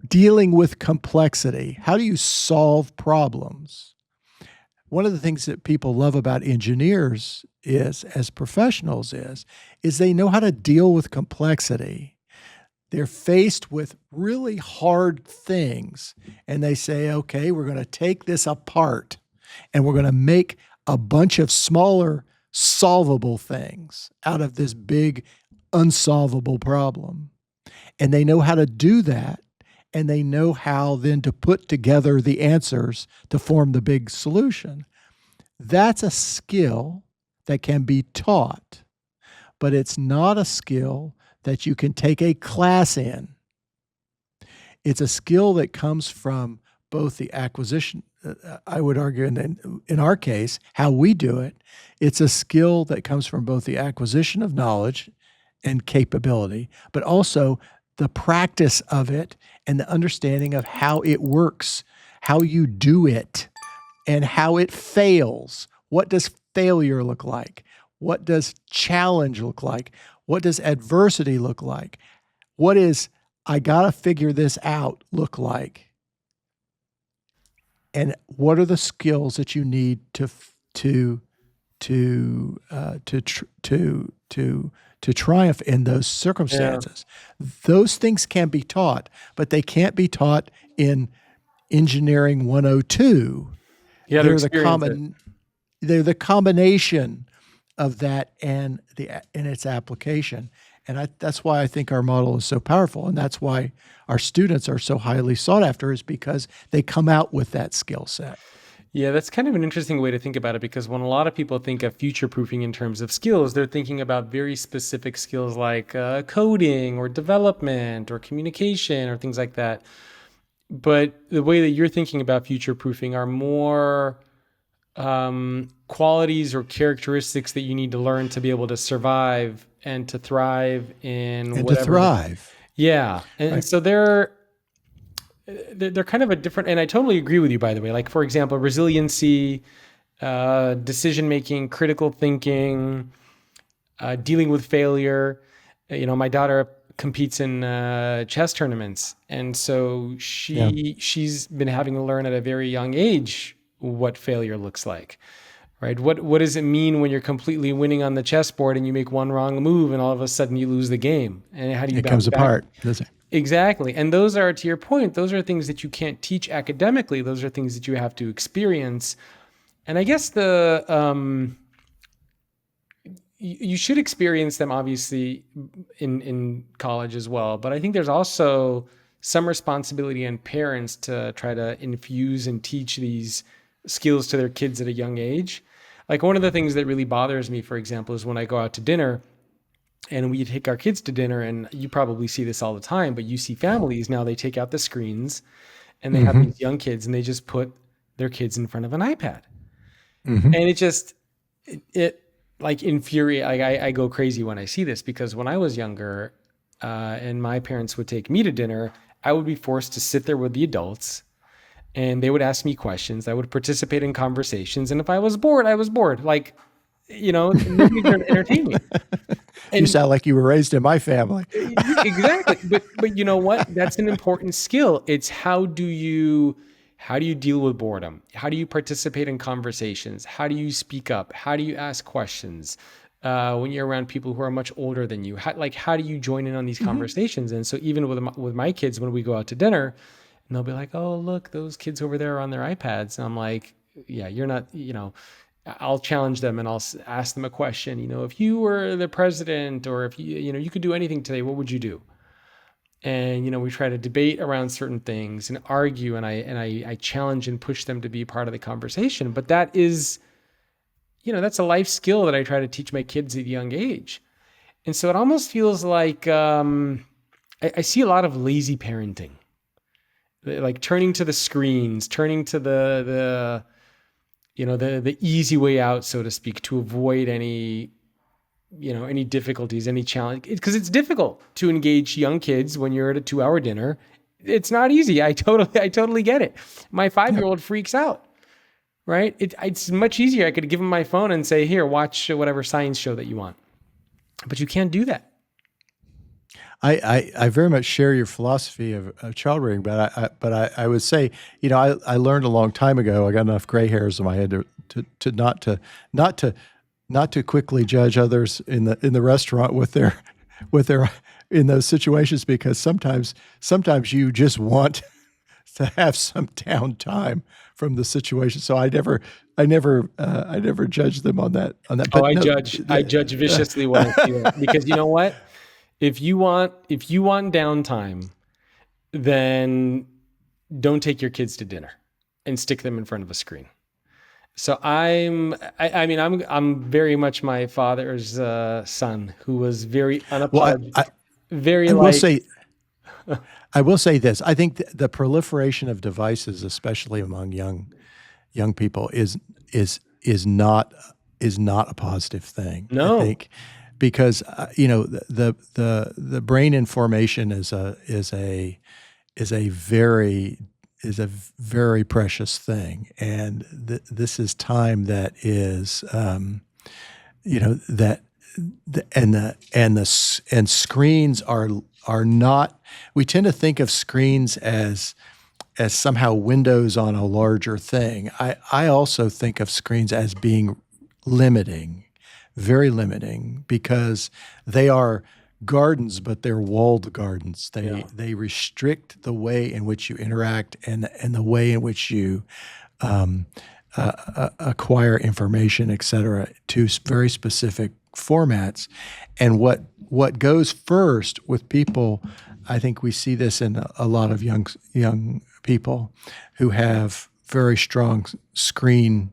dealing with complexity. How do you solve problems? One of the things that people love about engineers as professionals is they know how to deal with complexity. They're faced with really hard things and they say, okay, we're going to take this apart and we're going to make a bunch of smaller solvable things out of this big unsolvable problem. And they know how to do that. And they know how then to put together the answers to form the big solution. That's a skill that can be taught, but it's not a skill that you can take a class in. It's a skill that comes from both the acquisition, I would argue, and then in our case, how we do it, it's a skill that comes from both the acquisition of knowledge and capability, but also the practice of it and the understanding of how it works, how you do it, and how it fails. What does failure look like? What does challenge look like? What does adversity look like? What is I gotta figure this out look like? And what are the skills that you need to triumph in those circumstances? Yeah. Those things can be taught, but they can't be taught in engineering 102. Yeah, they're the combination of that and its application. And that's why I think our model is so powerful. And that's why our students are so highly sought after, is because they come out with that skill set. Yeah, that's kind of an interesting way to think about it, because when a lot of people think of future proofing in terms of skills, they're thinking about very specific skills like coding or development or communication or things like that. But the way that you're thinking about future proofing are more qualities or characteristics that you need to learn to be able to survive and to thrive in and whatever. To thrive. Yeah. And right. So they're kind of a different, and I totally agree with you, by the way. Like, for example, resiliency, decision-making, critical thinking, dealing with failure. My daughter competes in chess tournaments. And so she's been having to learn at a very young age what failure looks like, right? What does it mean when you're completely winning on the chessboard and you make one wrong move and all of a sudden you lose the game? And how do you it comes back? Apart, does it? Exactly. And those are, to your point, those are things that you can't teach academically. Those are things that you have to experience. And I guess you should experience them, obviously, in college as well. But I think there's also some responsibility on parents to try to infuse and teach these skills to their kids at a young age. Like, one of the things that really bothers me, for example, is when I go out to dinner and we take our kids to dinner, and you probably see this all the time, but you see families now, they take out the screens and they have these young kids and they just put their kids in front of an iPad. And it like I go crazy when I see this, because when I was younger, and my parents would take me to dinner, I would be forced to sit there with the adults and they would ask me questions. I would participate in conversations. And if I was bored, I was bored. Like, nobody's going to entertain me. You sound like you were raised in my family. Exactly. But you know what? That's an important skill. It's how do you deal with boredom? How do you participate in conversations? How do you speak up? How do you ask questions? When you're around people who are much older than you, how do you join in on these conversations? And so even with my kids, when we go out to dinner, and they'll be like, "Oh, look, those kids over there are on their iPads." And I'm like, "Yeah, you're not, I'll challenge them and I'll ask them a question. If you were the president, or if you could do anything today, what would you do?" And we try to debate around certain things and argue, and I challenge and push them to be part of the conversation. But that is, that's a life skill that I try to teach my kids at a young age. And so it almost feels like I see a lot of lazy parenting, like turning to the screens, turning to the easy way out, so to speak, to avoid any difficulties, any challenge, because it's difficult to engage young kids when you're at a 2-hour dinner. It's not easy. I totally get it. My 5-year-old freaks out, right? It's much easier. I could give him my phone and say, "Here, watch whatever science show that you want," but you can't do that. I very much share your philosophy of child rearing, but I would say, I learned a long time ago. I got enough gray hairs in my head not to quickly judge others in the restaurant with their in those situations, because sometimes you just want to have some downtime from the situation. So I never judge them on that. But I judge viciously when I see that, because you know what? If you want downtime, then don't take your kids to dinner and stick them in front of a screen. So I'm very much my father's son, who was very unapologetic, I will say this. I think the proliferation of devices, especially among young people, is not a positive thing. No. I think, because the brain information is a very precious thing, and this is time that is and screens are not. We tend to think of screens as somehow windows on a larger thing. I also think of screens as being limiting, very limiting, because they are gardens, but they're walled gardens. They restrict the way in which you interact and the way in which you acquire information, et cetera, to very specific formats. And what goes first with people, I think we see this in a lot of young people who have very strong screen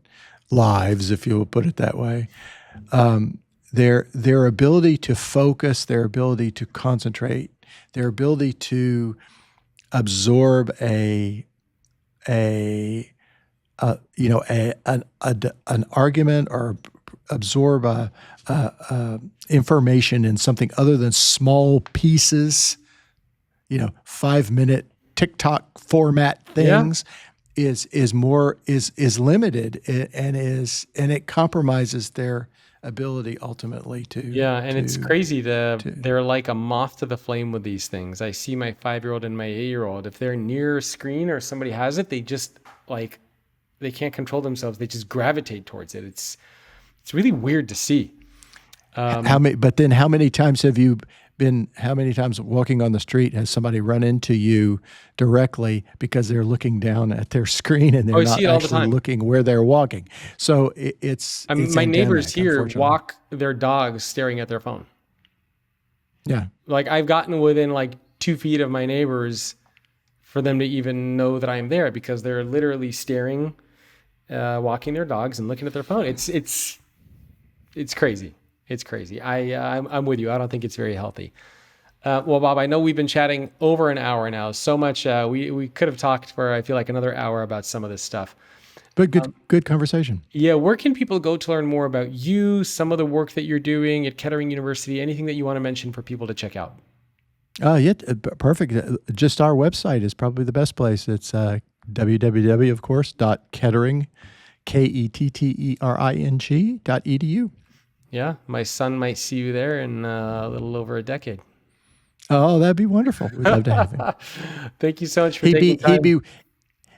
lives, if you will put it that way. Their ability to focus, their ability to concentrate, their ability to absorb an argument, or absorb information in something other than small pieces, 5-minute TikTok format things, is limited, and it compromises their ability ultimately to. And it's crazy. They're like a moth to the flame with these things. I see my 5-year-old and my 8-year-old. If they're near a screen or somebody has it, they just they can't control themselves. They just gravitate towards it. It's really weird to see. How many times walking on the street has somebody run into you directly because they're looking down at their screen and they're not actually looking where they're walking? So it's my neighbors here walk their dogs staring at their phone. Yeah. Like, I've gotten within 2 feet of my neighbors for them to even know that I'm there, because they're literally staring, walking their dogs and looking at their phone. It's crazy. It's crazy. I'm with you. I don't think it's very healthy. Well, Bob, I know we've been chatting over an hour now. So much we could have talked for, I feel like, another hour about some of this stuff. But good conversation. Yeah, where can people go to learn more about you, some of the work that you're doing at Kettering University, anything that you want to mention for people to check out? Yeah, perfect. Just our website is probably the best place. It's www, of course, .kettering, kettering.edu. Yeah, my son might see you there in a little over a decade. Oh, that'd be wonderful. We'd love to have him. Thank you so much for taking time.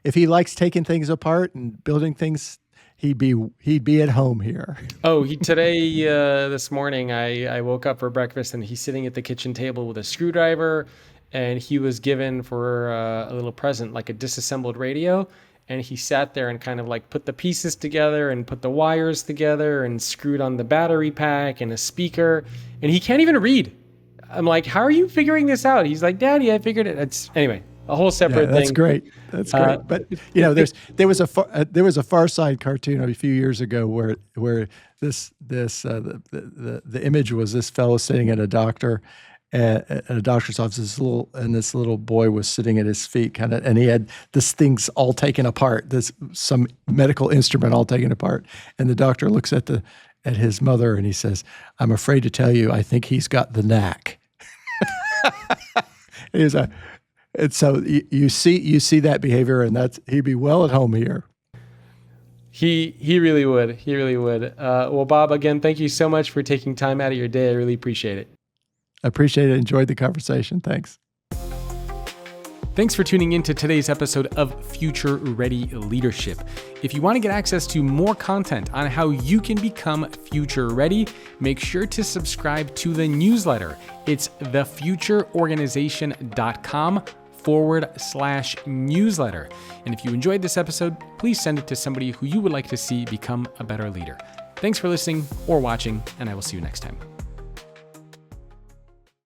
If he likes taking things apart and building things, he'd be at home here. Oh, today, this morning, I woke up for breakfast and he's sitting at the kitchen table with a screwdriver, and he was given for a little present, like a disassembled radio. And he sat there and kind of like put the pieces together and put the wires together and screwed on the battery pack and a speaker, and he can't even read. I'm like, how are you figuring this out? He's like, Daddy, I figured it. It's anyway, a whole separate That's thing. great. That's great. But there was a Far Side cartoon a few years ago where the image was this fellow sitting at a doctor's office. This little boy was sitting at his feet, and he had this things all taken apart. Some medical instrument all taken apart, and the doctor looks at his mother and he says, "I'm afraid to tell you, I think he's got the knack." And so you see that behavior, and he'd be well at home here. He really would. He really would. Well, Bob, again, thank you so much for taking time out of your day. I really appreciate it. I appreciate it. Enjoyed the conversation. Thanks. Thanks for tuning in to today's episode of Future Ready Leadership. If you want to get access to more content on how you can become future ready, make sure to subscribe to the newsletter. It's thefutureorganization.com/newsletter. And if you enjoyed this episode, please send it to somebody who you would like to see become a better leader. Thanks for listening or watching, and I will see you next time.